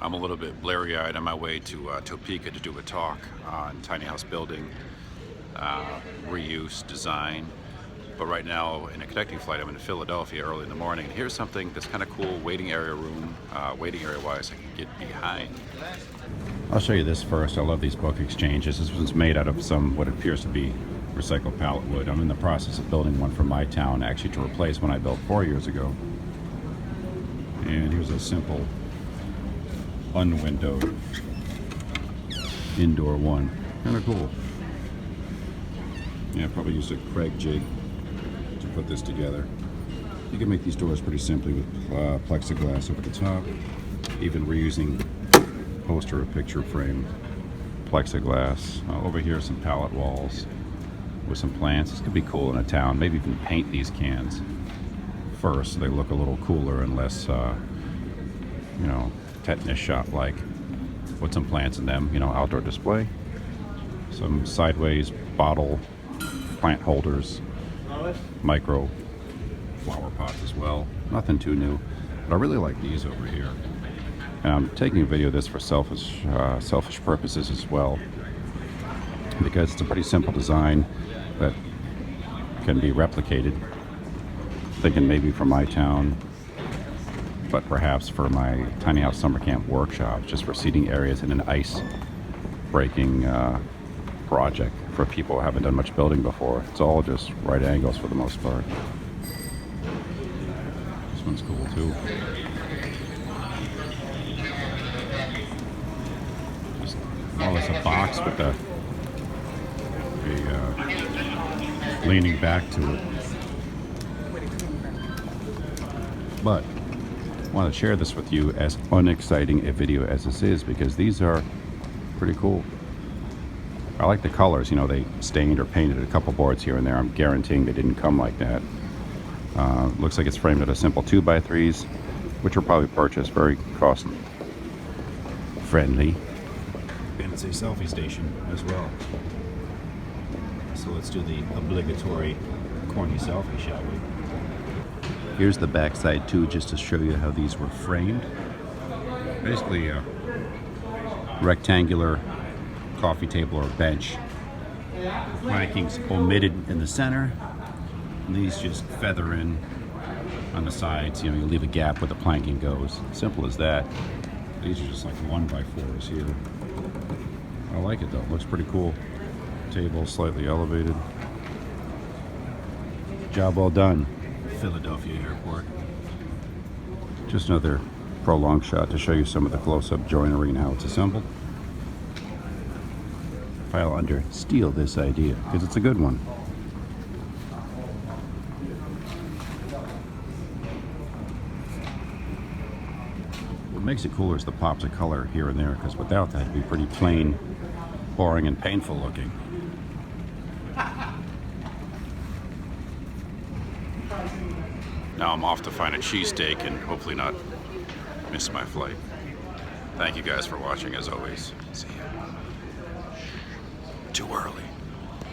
I'm a little bit blurry-eyed on my way to Topeka to do a talk on tiny house building, reuse, design. But right now, in a connecting flight, I'm in Philadelphia early in the morning. And here's something that's kind of cool, waiting area room, waiting area-wise, I can get behind. I'll show you this first. I love these book exchanges. This one's made out of some what appears to be recycled pallet wood. I'm in the process of building one for my town, actually to replace one I built 4 years ago. And here's a simple unwindowed indoor one. Kind of cool. Yeah, I probably used a Craig jig to put this together. You can make these doors pretty simply with plexiglass over the top, even reusing poster or picture frame plexiglass. Over here, some pallet walls with some plants. This could be cool in a town. Maybe even paint these cans first so they look a little cooler and less, you know, tetanus shot like. Put some plants in them, you know, outdoor display. Some sideways bottle plant holders, micro flower pots as well. Nothing too new, but I really like these over here. And I'm taking a video of this for selfish purposes as well, because it's a pretty simple design that can be replicated. Thinking maybe for my town, but perhaps for my tiny house summer camp workshop, just for seating areas in an ice breaking project for people who haven't done much building before. It's all just right angles for the most part. This one's cool too. Just more or less a box with a leaning back to it. But I want to share this with you, as unexciting a video as this is, because these are pretty cool. I like the colors, you know, they stained or painted a couple boards here and there. I'm guaranteeing they didn't come like that. Looks like it's framed at a simple 2x3s, which will probably purchase, very cost friendly. And it's a selfie station as well. So let's do the obligatory corny selfie, shall we? Here's the back side too, just to show you how these were framed. Basically a rectangular coffee table or bench. Planking's omitted in the center. And these just feather in on the sides. You know, you leave a gap where the planking goes. Simple as that. These are just like 1x4s here. I like it though. It looks pretty cool. Table slightly elevated. Job well done. Philadelphia Airport. Just another prolonged shot to show you some of the close-up joinery and how it's assembled. File under steal this idea, because it's a good one. What makes it cooler is the pops of color here and there, because without that it'd be pretty plain, boring, and painful looking. Now I'm off to find a cheesesteak and hopefully not miss my flight. Thank you guys for watching as always. See ya. Too early.